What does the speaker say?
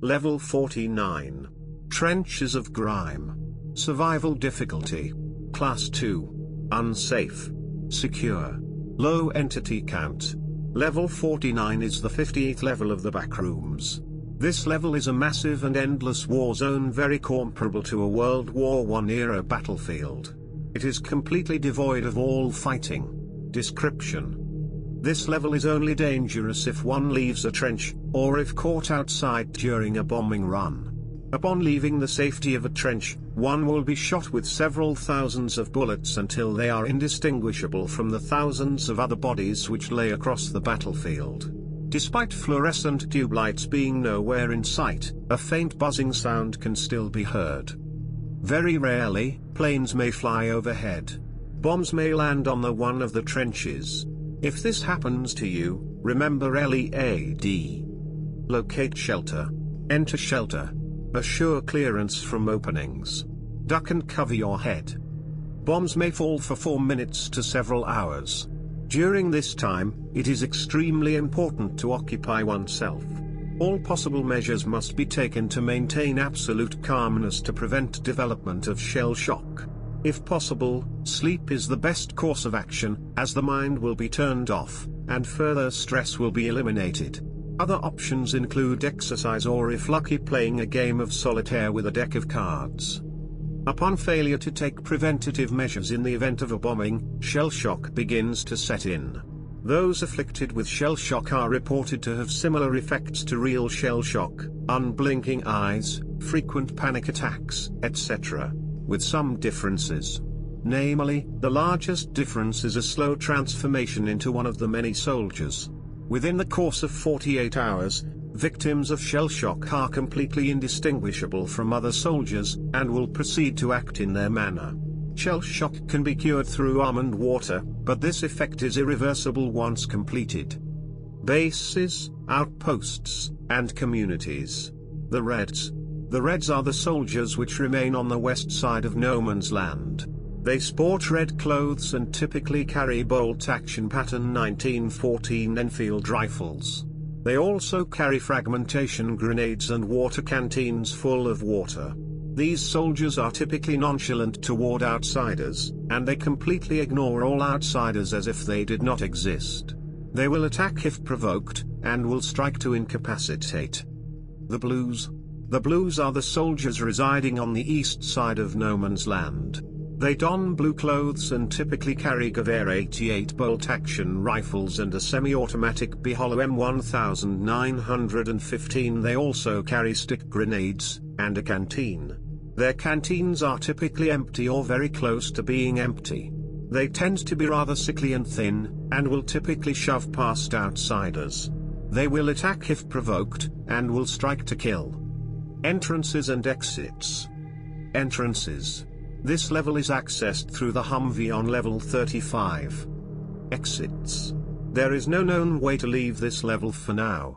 Level 49. Trenches of Grime. Survival difficulty. Class 2. Unsafe. Secure. Low entity count. Level 49 is the 58th level of the Backrooms. This level is a massive and endless war zone very comparable to a World War I era battlefield. It is completely devoid of all fighting. Description. This level is only dangerous if one leaves a trench, or if caught outside during a bombing run. Upon leaving the safety of a trench, one will be shot with several thousands of bullets until they are indistinguishable from the thousands of other bodies which lay across the battlefield. Despite fluorescent tube lights being nowhere in sight, a faint buzzing sound can still be heard. Very rarely, planes may fly overhead. Bombs may land on one of the trenches. If this happens to you, remember LEAD. Locate shelter. Enter shelter. Assure clearance from openings. Duck and cover your head. Bombs may fall for 4 minutes to several hours. During this time, it is extremely important to occupy oneself. All possible measures must be taken to maintain absolute calmness to prevent development of shell shock. If possible, sleep is the best course of action, as the mind will be turned off, and further stress will be eliminated. Other options include exercise or, if lucky, playing a game of solitaire with a deck of cards. Upon failure to take preventative measures in the event of a bombing, shell shock begins to set in. Those afflicted with shell shock are reported to have similar effects to real shell shock: unblinking eyes, frequent panic attacks, etc., with some differences. Namely, the largest difference is a slow transformation into one of the many soldiers. Within the course of 48 hours, victims of shell shock are completely indistinguishable from other soldiers, and will proceed to act in their manner. Shell shock can be cured through almond water, but this effect is irreversible once completed. Bases, outposts, and communities. The Reds. The Reds are the soldiers which remain on the west side of no man's land. They sport red clothes and typically carry bolt-action pattern 1914 Enfield rifles. They also carry fragmentation grenades and water canteens full of water. These soldiers are typically nonchalant toward outsiders, and they completely ignore all outsiders as if they did not exist. They will attack if provoked, and will strike to incapacitate. The Blues. The Blues are the soldiers residing on the east side of no man's land. They don blue clothes and typically carry Gewehr 88 bolt-action rifles and a semi-automatic Beholo M1915. They also carry stick grenades, and a canteen. Their canteens are typically empty or very close to being empty. They tend to be rather sickly and thin, and will typically shove past outsiders. They will attack if provoked, and will strike to kill. Entrances and exits. Entrances. This level is accessed through the Humvee on level 35. Exits. There is no known way to leave this level for now.